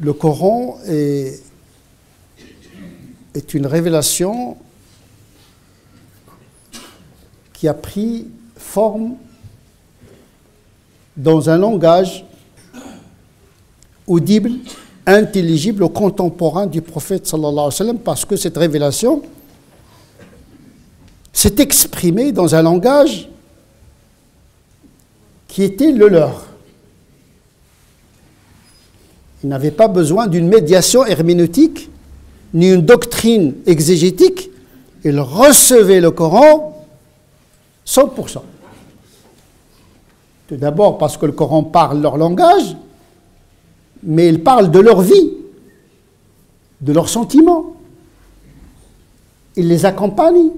le Coran est une révélation qui a pris forme dans un langage audible, intelligible aux contemporains du prophète sallallahu alayhi wa sallam, parce que cette révélation s'est exprimée dans un langage qui était le leur. Ils n'avaient pas besoin d'une médiation herméneutique, ni une doctrine exégétique. Ils recevaient le Coran 100%. Tout d'abord parce que le Coran parle leur langage, mais il parle de leur vie, de leurs sentiments. Il les accompagne.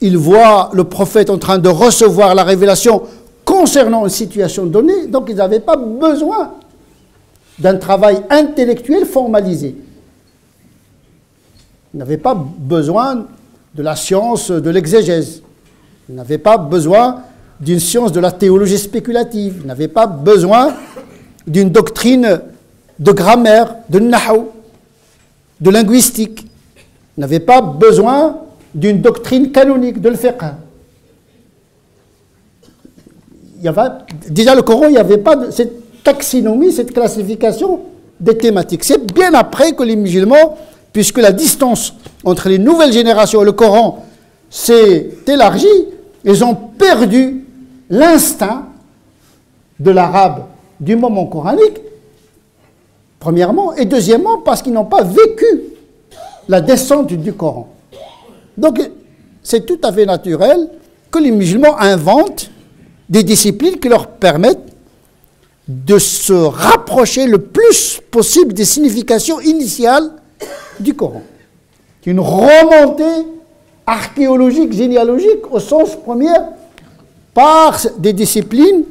Ils voient le prophète en train de recevoir la révélation concernant une situation donnée, donc ils n'avaient pas besoin d'un travail intellectuel formalisé. Ils n'avaient pas besoin de la science de l'exégèse. Ils n'avaient pas besoin d'une science de la théologie spéculative. Ils n'avaient pas besoin d'une doctrine de grammaire, de nahou, de linguistique. Ils n'avaient pas besoin d'une doctrine canonique, de fiqh. Déjà le Coran, il n'y avait pas de cette taxinomie, cette classification des thématiques. C'est bien après que les musulmans, puisque la distance entre les nouvelles générations et le Coran s'est élargie, ils ont perdu l'instinct de l'arabe du moment coranique, premièrement, et deuxièmement parce qu'ils n'ont pas vécu la descente du Coran. Donc c'est tout à fait naturel que les musulmans inventent des disciplines qui leur permettent de se rapprocher le plus possible des significations initiales du Coran. Une remontée archéologique, généalogique, au sens premier, par des disciplines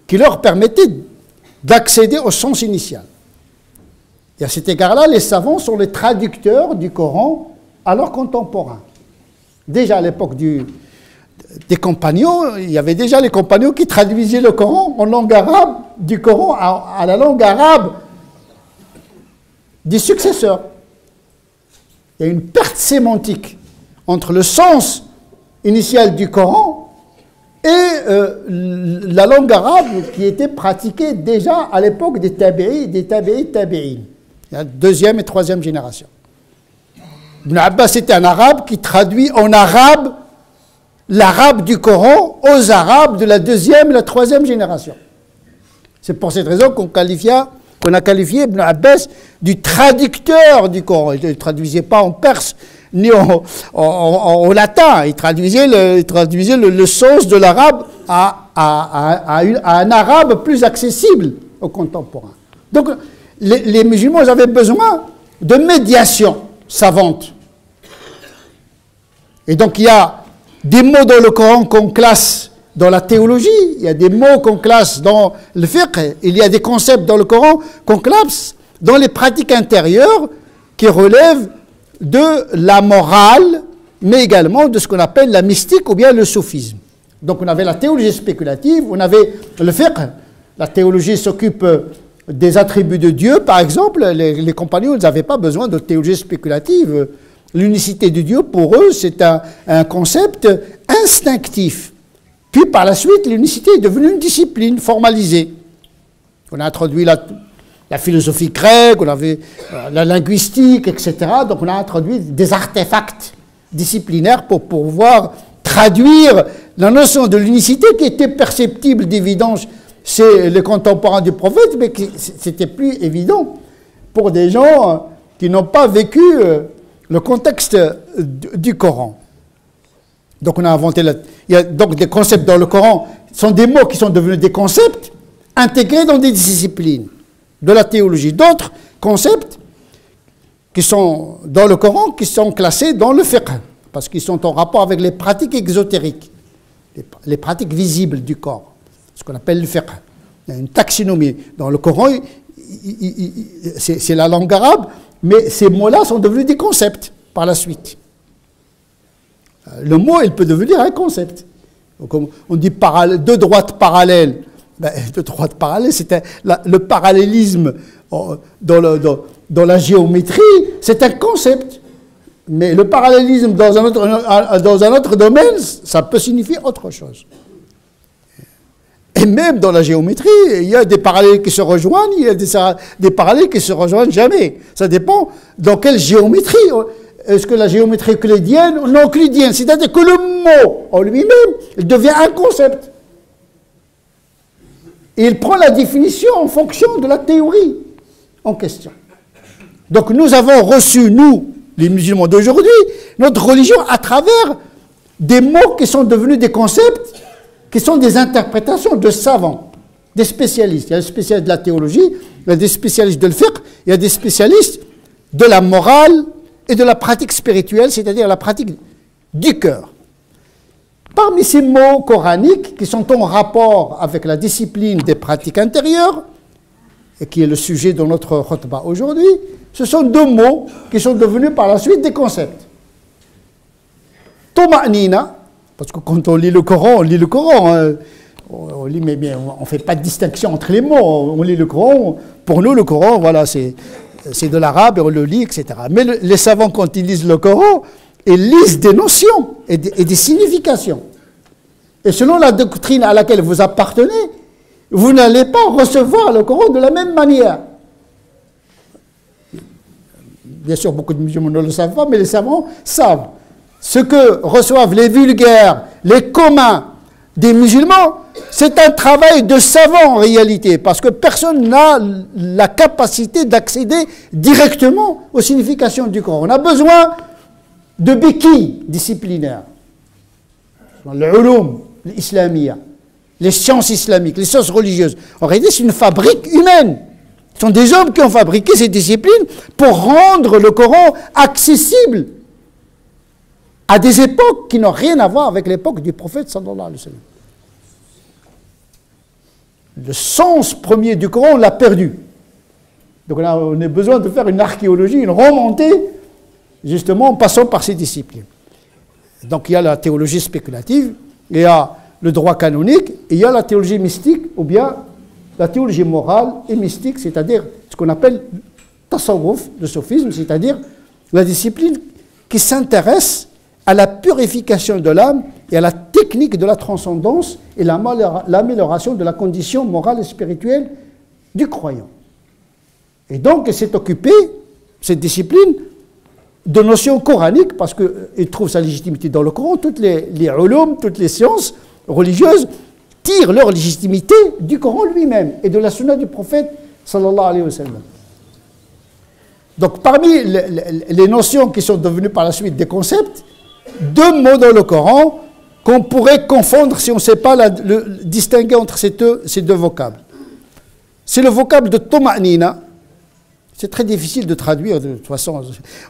qui leur permettaient d'accéder au sens initial. Et à cet égard-là, les savants sont les traducteurs du Coran à leurs contemporains. Déjà à l'époque des compagnons, il y avait déjà les compagnons qui traduisaient le Coran en langue arabe, du Coran à la langue arabe des successeurs. Il y a une perte sémantique entre le sens initial du Coran et la langue arabe qui était pratiquée déjà à l'époque des tabi'in, la deuxième et troisième génération. Ibn Abbas était un arabe qui traduit en arabe l'arabe du Coran aux arabes de la deuxième et la troisième génération. C'est pour cette raison qu'on a qualifié Ibn Abbas du traducteur du Coran. Il ne traduisait pas en perse ni en latin. Il traduisait le sens de l'arabe à un arabe plus accessible aux contemporains. Donc les musulmans avaient besoin de médiation savante. Et donc il y a des mots dans le Coran qu'on classe dans la théologie, il y a des mots qu'on classe dans le fiqh, il y a des concepts dans le Coran qu'on classe dans les pratiques intérieures qui relèvent de la morale, mais également de ce qu'on appelle la mystique ou bien le soufisme. Donc on avait la théologie spéculative, on avait le fiqh. La théologie s'occupe des attributs de Dieu, par exemple. Les compagnons n'avaient pas besoin de théologie spéculative. L'unicité de Dieu, pour eux, c'est un concept instinctif. Puis par la suite, l'unicité est devenue une discipline formalisée. On a introduit la philosophie grecque, on avait la linguistique, etc. Donc on a introduit des artefacts disciplinaires pour pouvoir traduire la notion de l'unicité qui était perceptible d'évidence chez les contemporains du prophète, mais c'était plus évident pour des gens qui n'ont pas vécu le contexte du Coran. Donc on a inventé, il y a donc des concepts dans le Coran, sont des mots qui sont devenus des concepts intégrés dans des disciplines de la théologie. D'autres concepts qui sont dans le Coran, qui sont classés dans le fiqh, parce qu'ils sont en rapport avec les pratiques exotériques, les pratiques visibles du corps, ce qu'on appelle le fiqh. Il y a une taxinomie. Dans le Coran, c'est la langue arabe, mais ces mots-là sont devenus des concepts par la suite. Le mot, il peut devenir un concept. Donc, on dit deux droites parallèles. Ben, deux droites parallèles, c'était le parallélisme dans la géométrie, c'est un concept. Mais le parallélisme dans un autre domaine, ça peut signifier autre chose. Et même dans la géométrie, il y a des parallèles qui se rejoignent, il y a des parallèles qui se rejoignent jamais. Ça dépend dans quelle géométrie. Est-ce que la géométrie euclidienne ou non euclidienne? C'est-à-dire que le mot en lui-même, il devient un concept. Et il prend la définition en fonction de la théorie en question. Donc nous avons reçu, nous, les musulmans d'aujourd'hui, notre religion à travers des mots qui sont devenus des concepts, qui sont des interprétations de savants, des spécialistes. Il y a des spécialistes de la théologie, il y a des spécialistes de fiqh, il y a des spécialistes de la morale et de la pratique spirituelle, c'est-à-dire la pratique du cœur. Parmi ces mots coraniques qui sont en rapport avec la discipline des pratiques intérieures, et qui est le sujet de notre khutbah aujourd'hui, ce sont deux mots qui sont devenus par la suite des concepts. Toma'nina, parce que quand on lit le Coran, on lit le Coran. Hein. On lit, mais on ne fait pas de distinction entre les mots. On lit le Coran. Pour nous, le Coran, voilà, c'est de l'arabe et on le lit, etc. Mais les savants, quand ils lisent le Coran, ils lisent des notions et des significations. Et selon la doctrine à laquelle vous appartenez, vous n'allez pas recevoir le Coran de la même manière. Bien sûr, beaucoup de musulmans ne le savent pas, mais les savants savent. Ce que reçoivent les vulgaires, les communs des musulmans, c'est un travail de savant en réalité, parce que personne n'a la capacité d'accéder directement aux significations du Coran. On a besoin de béquilles disciplinaires. Le ulum, l'islamia, les sciences islamiques, les sciences religieuses. En réalité, c'est une fabrique humaine. Ce sont des hommes qui ont fabriqué ces disciplines pour rendre le Coran accessible à des époques qui n'ont rien à voir avec l'époque du prophète sallallahu alayhi wa sallam. Le sens premier du Coran, on l'a perdu. Donc on a besoin de faire une archéologie, une remontée, justement en passant par ces disciplines. Donc il y a la théologie spéculative, il y a le droit canonique, et il y a la théologie mystique, ou bien la théologie morale et mystique, c'est-à-dire ce qu'on appelle tasawwuf, le sophisme, c'est-à-dire la discipline qui s'intéresse à la purification de l'âme et à la technique de la transcendance et l'amélioration de la condition morale et spirituelle du croyant. Et donc, elle s'est occupée, cette discipline, de notions coraniques, parce qu'il trouve sa légitimité dans le Coran. Toutes les ulum, toutes les sciences religieuses tirent leur légitimité du Coran lui-même et de la sunna du prophète sallallahu alayhi wa sallam. Donc, parmi les notions qui sont devenues par la suite des concepts, deux mots dans le Coran qu'on pourrait confondre si on ne sait pas distinguer entre ces deux vocables. C'est le vocable de toma'nina. C'est très difficile de traduire, de toute façon,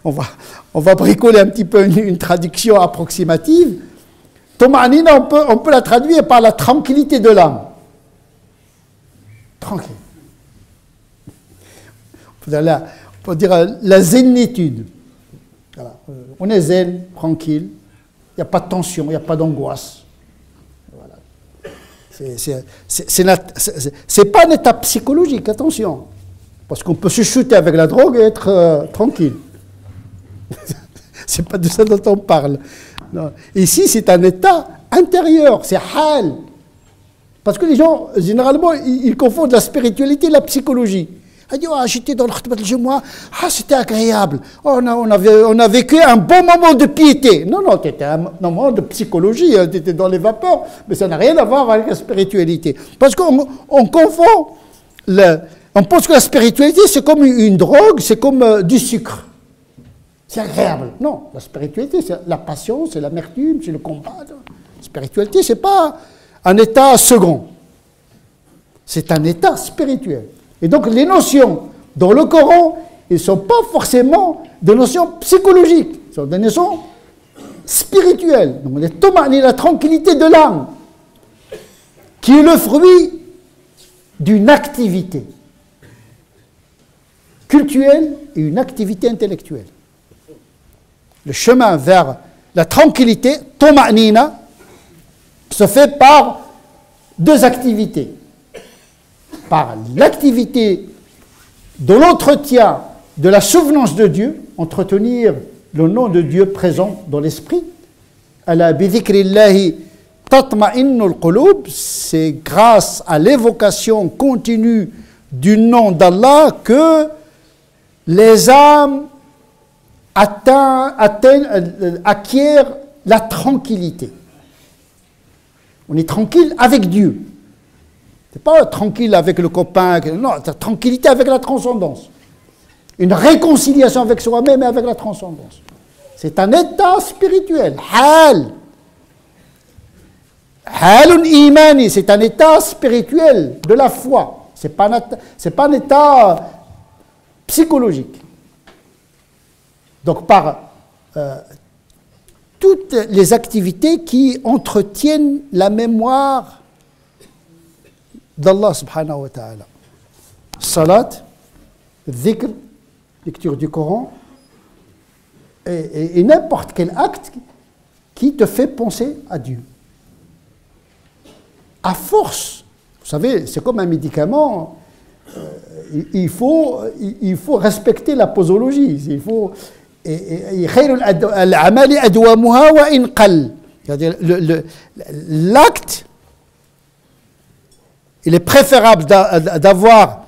on va bricoler un petit peu une traduction approximative. Toma'nina, on peut la traduire par la tranquillité de l'âme. Tranquille. On peut dire la zénitude. Voilà. On est zen, tranquille, il n'y a pas de tension, il n'y a pas d'angoisse. Voilà. C'est pas un état psychologique, attention. Parce qu'on peut se chuter avec la drogue et être tranquille. C'est pas de ça dont on parle. Non. Ici, c'est un état intérieur, c'est hal. Parce que les gens, généralement, ils confondent la spiritualité et la psychologie. Elle dit, oh, j'étais dans le khutbah de Jumu'ah, c'est agréable. Oh, on a vécu un bon moment de piété. Non, c'était un moment de psychologie, tu étais dans les vapeurs, mais ça n'a rien à voir avec la spiritualité. Parce qu'on confond, on pense que la spiritualité, c'est comme une drogue, c'est comme du sucre. C'est agréable. Non, la spiritualité, c'est la passion, c'est l'amertume, c'est le combat. La spiritualité, ce n'est pas un état second. C'est un état spirituel. Et donc, les notions dans le Coran, elles ne sont pas forcément des notions psychologiques, ce sont des notions spirituelles. Donc, les toma'ni, la tranquillité de l'âme, qui est le fruit d'une activité cultuelle et une activité intellectuelle. Le chemin vers la tranquillité, toma'nina, se fait par deux activités. Par l'activité de l'entretien de la souvenance de Dieu, entretenir le nom de Dieu présent dans l'esprit. Ala bi dhikrillahi tatma'innul qulub, c'est grâce à l'évocation continue du nom d'Allah que les âmes acquièrent la tranquillité. On est tranquille avec Dieu. C'est pas tranquille avec le copain, non, c'est tranquillité avec la transcendance. Une réconciliation avec soi-même et avec la transcendance. C'est un état spirituel. Halun imani, c'est un état spirituel de la foi. C'est pas un état psychologique. Donc par toutes les activités qui entretiennent la mémoire d'Allah subhanahu wa ta'ala. Salat, dhikr, lecture du Coran, et n'importe quel acte qui te fait penser à Dieu. À force, vous savez, c'est comme un médicament, il faut respecter la posologie, il faut... L'acte, il est préférable d'avoir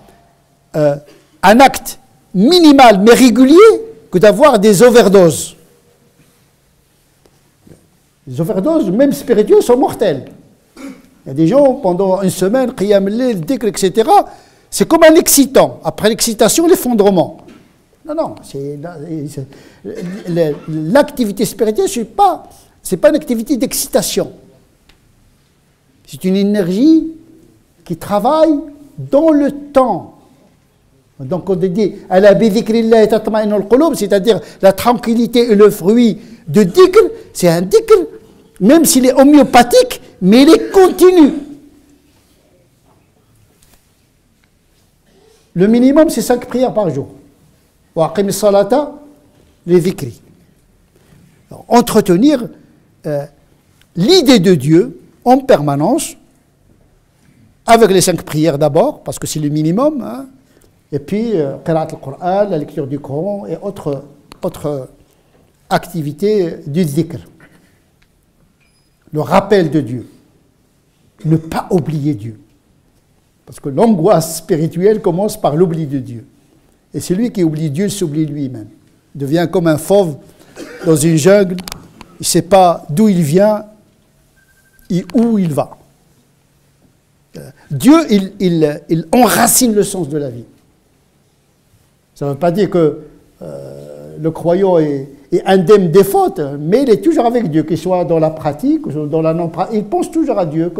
un acte minimal mais régulier que d'avoir des overdoses. Les overdoses, même spirituelles, sont mortelles. Il y a des gens, pendant une semaine, qiyam al-layl, dhikr, etc., c'est comme un excitant. Après l'excitation, l'effondrement. Non, l'activité spirituelle, ce n'est pas une activité d'excitation. C'est une énergie qui travaille dans le temps. Donc on dit, c'est-à-dire la tranquillité et le fruit de dhikr, c'est un dhikr, même s'il est homéopathique, mais il est continu. Le minimum, c'est 5 prières par jour. Entretenir l'idée de Dieu en permanence, avec les 5 prières d'abord, parce que c'est le minimum, hein, et puis qira'at al-Qur'an, la lecture du Coran et autres activités du dhikr. Le rappel de Dieu. Ne pas oublier Dieu. Parce que l'angoisse spirituelle commence par l'oubli de Dieu. Et celui qui oublie Dieu s'oublie lui-même. Il devient comme un fauve dans une jungle. Il ne sait pas d'où il vient et où il va. Dieu, il enracine le sens de la vie. Ça ne veut pas dire que le croyant est indemne des fautes, mais il est toujours avec Dieu, qu'il soit dans la pratique ou dans la non-pratique. Il pense toujours à Dieu.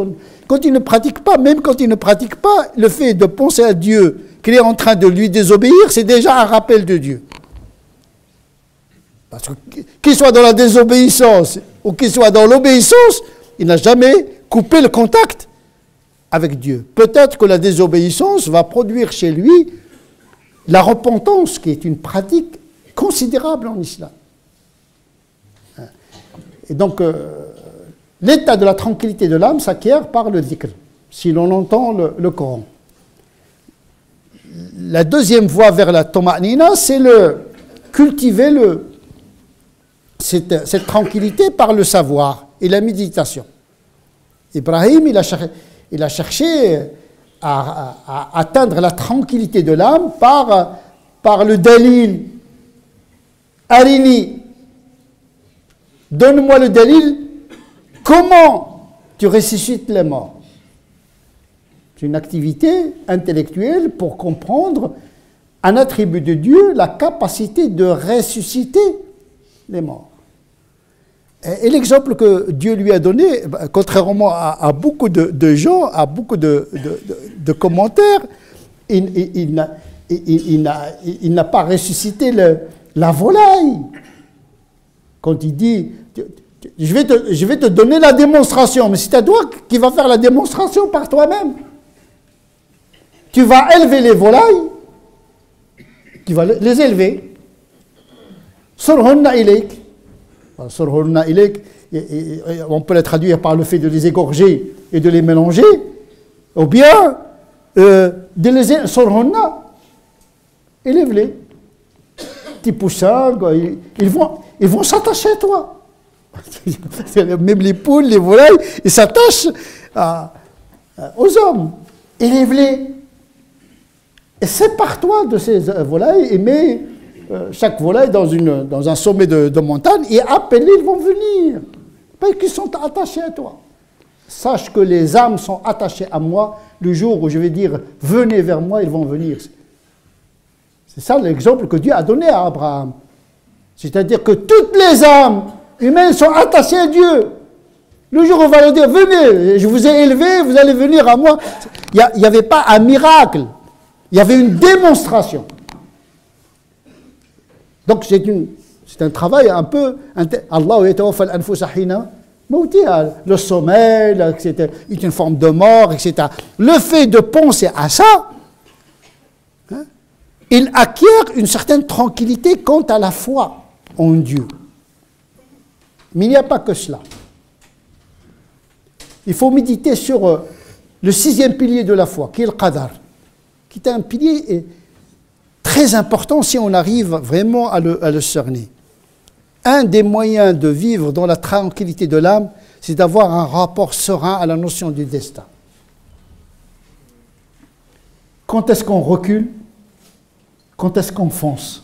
Quand il ne pratique pas, même quand il ne pratique pas, le fait de penser à Dieu, qu'il est en train de lui désobéir, c'est déjà un rappel de Dieu. Parce que qu'il soit dans la désobéissance ou qu'il soit dans l'obéissance, il n'a jamais coupé le contact avec Dieu. Peut-être que la désobéissance va produire chez lui la repentance, qui est une pratique considérable en islam. Et donc, l'état de la tranquillité de l'âme s'acquiert par le dhikr, si l'on entend le Coran. La deuxième voie vers la toma'nina, c'est cultiver cette tranquillité par le savoir et la méditation. Ibrahim, il a cherché à atteindre la tranquillité de l'âme par le dalil. Arini, donne-moi le dalil, comment tu ressuscites les morts. C'est une activité intellectuelle pour comprendre un attribut de Dieu, la capacité de ressusciter les morts. Et l'exemple que Dieu lui a donné, contrairement à beaucoup de gens, à beaucoup de commentaires, il n'a pas ressuscité la volaille. Quand il dit, je vais te donner la démonstration, mais c'est à toi qui vas faire la démonstration par toi-même. Tu vas élever les volailles, tu vas les élever. Surhunna ilayk. Surhunna ilayk, on peut le traduire par le fait de les égorger et de les mélanger, ou bien de les surhunna. élève-les. Petits poussins, quoi, ils vont s'attacher à toi. Même les poules, les volailles, ils s'attachent aux hommes. Élève-les. Et sépare-toi de ces volailles et mets chaque volaille dans un sommet de montagne et appelle-les, ils vont venir. Parce qu'ils sont attachés à toi. Sache que les âmes sont attachées à moi. Le jour où je vais dire venez vers moi, ils vont venir. C'est ça l'exemple que Dieu a donné à Abraham. C'est-à-dire que toutes les âmes humaines sont attachées à Dieu. Le jour où on va leur dire venez, je vous ai élevé, vous allez venir à moi. Il n'y avait pas un miracle. Il y avait une démonstration. Donc c'est un travail un peu... Allah yatawaffa al-anfusa hina mawtiha. Le sommeil, etc., est une forme de mort, etc. Le fait de penser à ça, hein, il acquiert une certaine tranquillité quant à la foi en Dieu. Mais il n'y a pas que cela. Il faut méditer sur le 6e pilier de la foi, qui est le qadar, qui est un pilier très important si on arrive vraiment à le cerner. Un des moyens de vivre dans la tranquillité de l'âme, c'est d'avoir un rapport serein à la notion du destin. Quand est-ce qu'on recule? Quand est-ce qu'on fonce?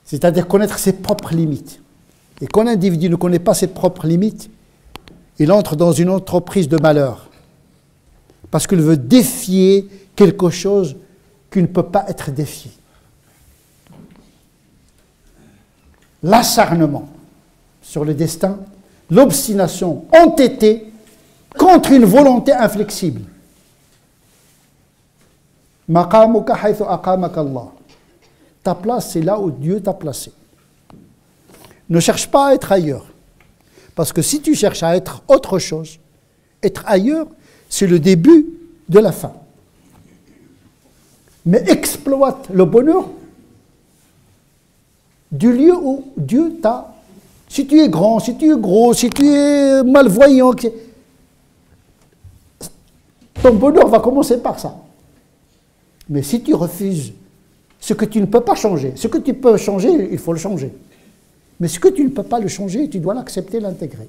C'est-à-dire connaître ses propres limites. Et quand l'individu ne connaît pas ses propres limites, il entre dans une entreprise de malheur. Parce qu'il veut défier quelque chose qui ne peut pas être défié. L'acharnement sur le destin, l'obstination entêtée contre une volonté inflexible. Maqamuka haythu aqamaka Allah. Ta place, c'est là où Dieu t'a placé. Ne cherche pas à être ailleurs. Parce que si tu cherches à être autre chose, être ailleurs, c'est le début de la fin. Mais exploite le bonheur du lieu où Dieu t'a... Si tu es grand, si tu es gros, si tu es malvoyant, ton bonheur va commencer par ça. Mais si tu refuses ce que tu ne peux pas changer, ce que tu peux changer, il faut le changer. Mais ce que tu ne peux pas le changer, tu dois l'accepter, l'intégrer.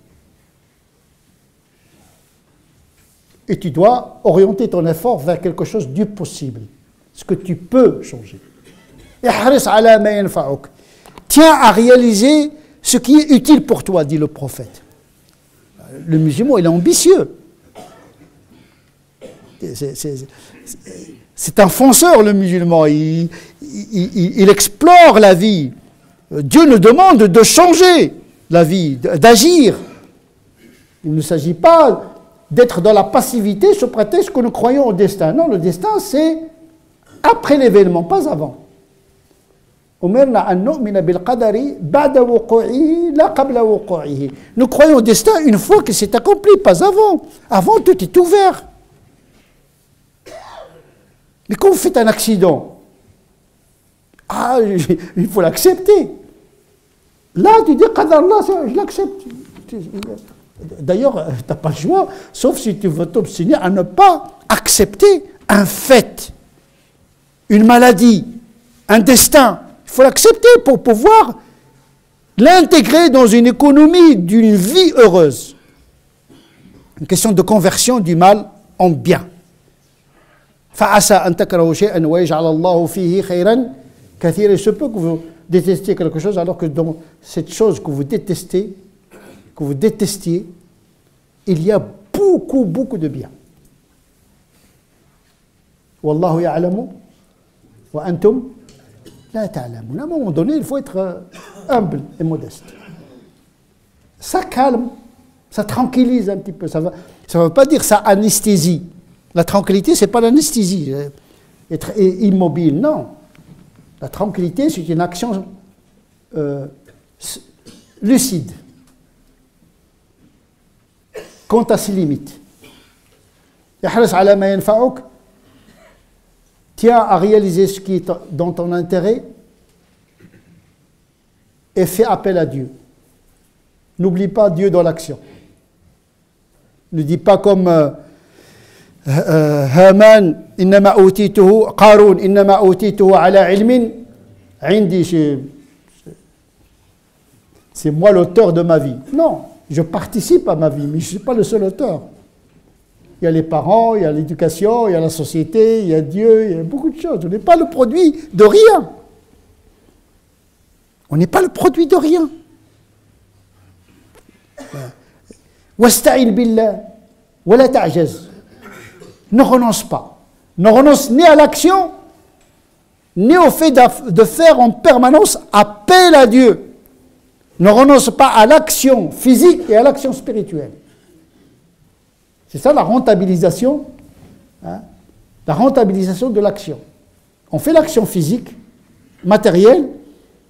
Et tu dois orienter ton effort vers quelque chose du possible. Ce que tu peux changer. Tiens à réaliser ce qui est utile pour toi, dit le prophète. Le musulman, il est ambitieux. C'est un fonceur, le musulman. Il explore la vie. Dieu nous demande de changer la vie, d'agir. Il ne s'agit pas d'être dans la passivité sous prétexte que nous croyons au destin. Non, le destin, c'est après l'événement, pas avant. Nous croyons au destin une fois que c'est accompli, pas avant. Avant, tout est ouvert. Mais quand vous faites un accident, il faut l'accepter. Là, tu dis, Qadarullah, je l'accepte. D'ailleurs, tu n'as pas le choix, sauf si tu veux t'obstiner à ne pas accepter un fait, une maladie, un destin. Il faut l'accepter pour pouvoir l'intégrer dans une économie d'une vie heureuse. Une question de conversion du mal en bien. فَعَسَىٰ أَن تَكْرَهُوا شَيْئًا وَيَجْعَلَ اللَّهُ فِيهِ خَيْرًا كَثِيرًا. Il se peut que vous détestiez quelque chose alors que dans cette chose que vous détestiez, il y a beaucoup, beaucoup de bien. Wallahu ya'lamu wa antum la ta'lamun. À un moment donné, il faut être humble et modeste. Ça calme, ça tranquillise un petit peu. Ça ne veut pas dire ça anesthésie. La tranquillité, ce n'est pas l'anesthésie. Être immobile, non. La tranquillité, c'est une action lucide quant à ses limites. Tiens à réaliser ce qui est dans ton intérêt et fais appel à Dieu. N'oublie pas Dieu dans l'action. Ne dis pas comme Haman, innama outituhu, Qarun, innama outituhu ala ilmin, indi, c'est moi l'auteur de ma vie. Non, je participe à ma vie, mais je ne suis pas le seul auteur. Il y a les parents, il y a l'éducation, il y a la société, il y a Dieu, il y a beaucoup de choses. On n'est pas le produit de rien. On n'est pas le produit de rien. Wasta'in billah, wa la ta'jaz. Ne renonce pas. Ne renonce ni à l'action, ni au fait de faire en permanence appel à Dieu. Ne renonce pas à l'action physique et à l'action spirituelle. C'est ça la rentabilisation, hein, la rentabilisation de l'action. On fait l'action physique, matérielle,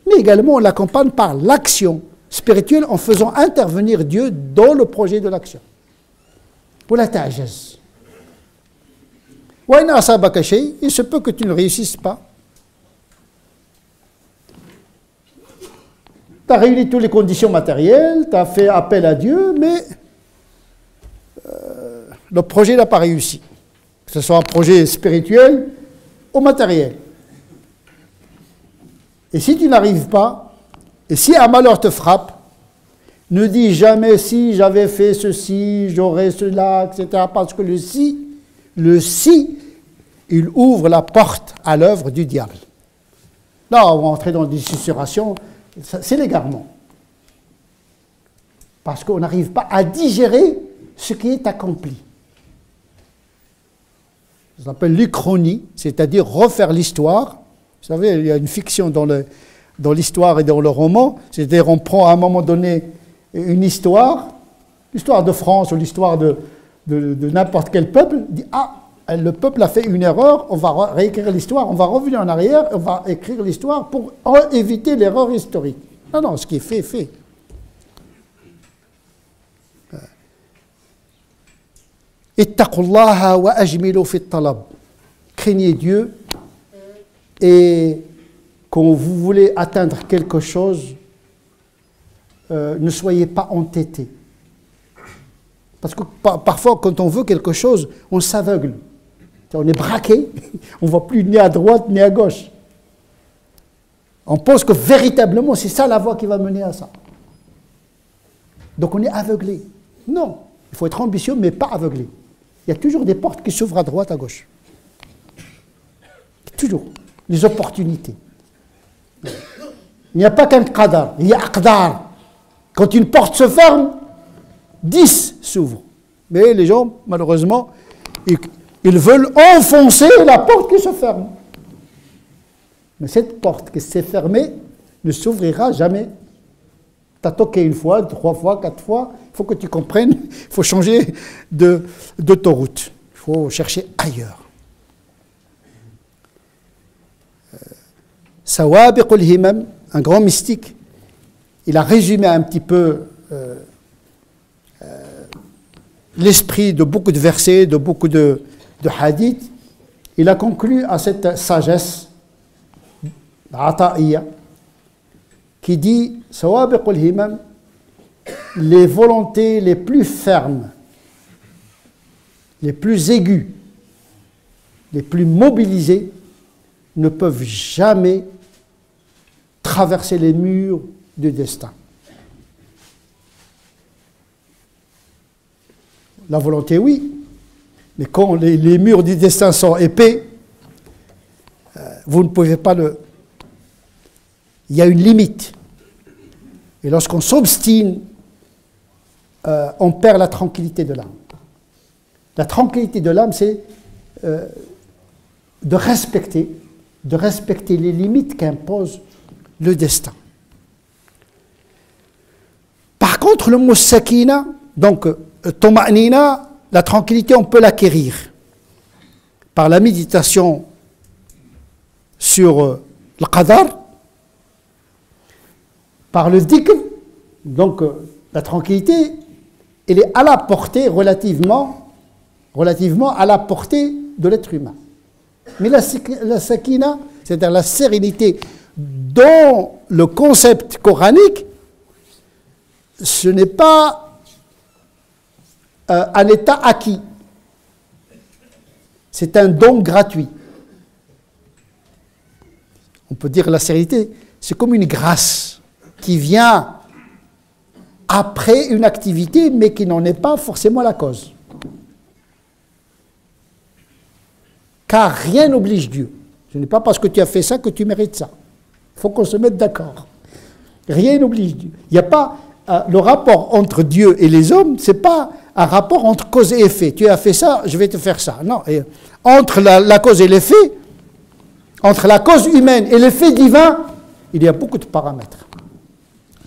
mais également on l'accompagne par l'action spirituelle en faisant intervenir Dieu dans le projet de l'action. Wala ta'jaz. Wa in asabaka shay, il se peut que tu ne réussisses pas. Tu as réuni toutes les conditions matérielles, tu as fait appel à Dieu, mais le projet n'a pas réussi. Que ce soit un projet spirituel ou matériel. Et si tu n'arrives pas, et si un malheur te frappe, ne dis jamais si j'avais fait ceci, j'aurais cela, etc. Parce que le si, il ouvre la porte à l'œuvre du diable. Là, on va entrer dans des susurrations, c'est l'égarement. Parce qu'on n'arrive pas à digérer ce qui est accompli. Ça s'appelle l'uchronie, c'est-à-dire refaire l'histoire. Vous savez, il y a une fiction dans l'histoire et dans le roman, c'est-à-dire on prend à un moment donné une histoire, l'histoire de France ou l'histoire de n'importe quel peuple, dit ah, le peuple a fait une erreur, on va réécrire l'histoire, on va revenir en arrière, on va écrire l'histoire pour éviter l'erreur historique. Non, non, ce qui est fait, est fait. Ittaqullaha wa ajmilu fit talab. Craignez Dieu et quand vous voulez atteindre quelque chose, ne soyez pas entêtés. Parce que parfois, quand on veut quelque chose, on s'aveugle. On est braqué, on ne voit plus ni à droite ni à gauche. On pense que véritablement, c'est ça la voie qui va mener à ça. Donc on est aveuglé. Non, il faut être ambitieux, mais pas aveuglé. Il y a toujours des portes qui s'ouvrent à droite, à gauche. Toujours. Les opportunités. Il n'y a pas qu'un qadar, il y a aqdar. Quand une porte se ferme, 10 s'ouvrent. Mais les gens, malheureusement, ils veulent enfoncer la porte qui se ferme. Mais cette porte qui s'est fermée ne s'ouvrira jamais. Tu as toqué une fois, 3 fois, 4 fois, il faut que tu comprennes, il faut changer d'autoroute. Il faut chercher ailleurs. Sawabiq al-Himam, un grand mystique, il a résumé un petit peu l'esprit de beaucoup de versets, de beaucoup de hadiths. Il a conclu à cette sagesse, Ata'iyya, qui dit Sawabiq al-Himam, les volontés les plus fermes, les plus aiguës, les plus mobilisées, ne peuvent jamais traverser les murs du destin. La volonté, oui, mais quand les murs du destin sont épais, vous ne pouvez pas le... Il y a une limite. Et lorsqu'on s'obstine, on perd la tranquillité de l'âme. La tranquillité de l'âme, c'est de respecter les limites qu'impose le destin. Par contre, le mot sakina, donc toma'nina, la tranquillité, on peut l'acquérir par la méditation sur le qadar, par le dhikr, donc la tranquillité, elle est à la portée, relativement à la portée de l'être humain. Mais la sakina, c'est-à-dire la sérénité dans le concept coranique, ce n'est pas un état acquis. C'est un don gratuit. On peut dire que la sérénité, c'est comme une grâce qui vient après une activité, mais qui n'en est pas forcément la cause. Car rien n'oblige Dieu. Ce n'est pas parce que tu as fait ça que tu mérites ça. Il faut qu'on se mette d'accord. Rien n'oblige Dieu. Il n'y a pas le rapport entre Dieu et les hommes, ce n'est pas un rapport entre cause et effet. Tu as fait ça, je vais te faire ça. Non. Et entre la cause et l'effet, entre la cause humaine et l'effet divin, il y a beaucoup de paramètres.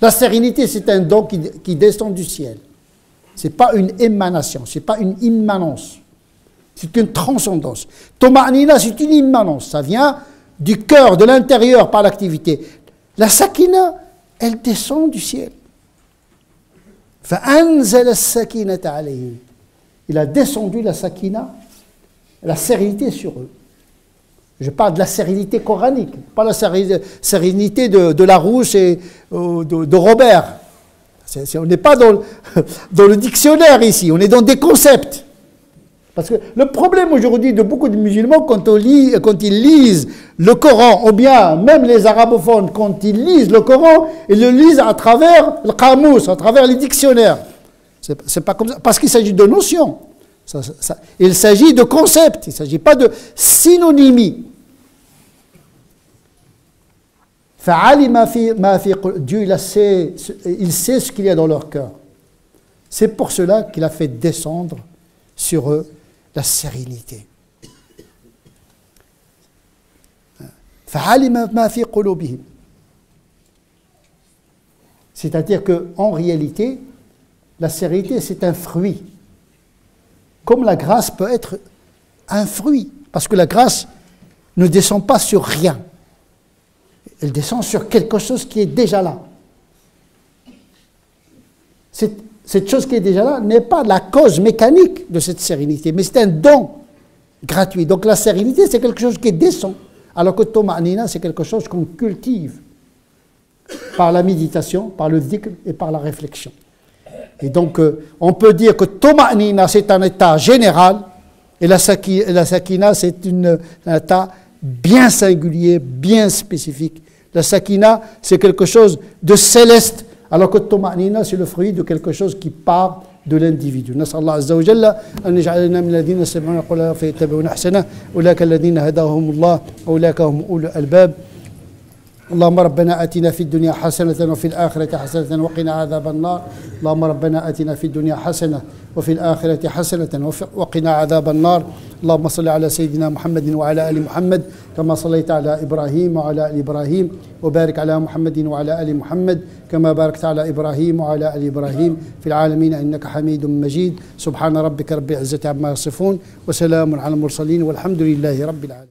La sérénité, c'est un don qui descend du ciel. Ce n'est pas une émanation, ce n'est pas une immanence. C'est une transcendance. Toma'nina, c'est une immanence. Ça vient du cœur, de l'intérieur, par l'activité. La sakina, elle descend du ciel. فَأَنزَلَ السَّكِينَةَ عَلَيْهِمْ. Il a descendu la sakina, la sérénité sur eux. Je parle de la sérénité coranique, pas la sérénité de Larousse et de Robert. On n'est pas dans le dictionnaire ici, on est dans des concepts. Parce que le problème aujourd'hui de beaucoup de musulmans, quand ils lisent le Coran, ou bien même les arabophones, quand ils lisent le Coran, ils le lisent à travers le qamous, à travers les dictionnaires. C'est pas comme ça, parce qu'il s'agit de notions. Il s'agit de concepts, il ne s'agit pas de synonymie. Dieu, il sait ce qu'il y a dans leur cœur. C'est pour cela qu'il a fait descendre sur eux la sérénité. C'est-à-dire qu'en réalité, la sérénité, c'est un fruit. Comme la grâce peut être un fruit. Parce que la grâce ne descend pas sur rien. Elle descend sur quelque chose qui est déjà là. Cette chose qui est déjà là n'est pas la cause mécanique de cette sérénité, mais c'est un don gratuit. Donc la sérénité, c'est quelque chose qui descend, alors que Toma'nina, c'est quelque chose qu'on cultive par la méditation, par le dhikr et par la réflexion. Et donc, on peut dire que Toma'nina, c'est un état général, et la sakina, c'est un état bien singulier, bien spécifique. La sakina, c'est quelque chose de céleste, alors que Toma'nina, c'est le fruit de quelque chose qui part de l'individu. نسأل الله عز وجل أن يجعلنا من الذين يستمعون القول فيتبعون أحسنه أولئك الذين هداهم الله أولئك هم أولو الألباب. اللهم ربنا آتنا في الدنيا حسنة وفي الآخرة حسنة وقنا عذاب النار. اللهم ربنا آتنا في الدنيا حسنة وفي الآخرة حسنة وقنا عذاب النار. اللهم صل على سيدنا محمد وعلى آل محمد كما صليت على إبراهيم وعلى آل إبراهيم وبارك على محمد وعلى آل محمد كما باركت على إبراهيم وعلى آل إبراهيم في العالمين إنك حميد مجيد. سبحان ربك رب العزة عما يصفون وسلام على المرسلين والحمد لله رب العالمين.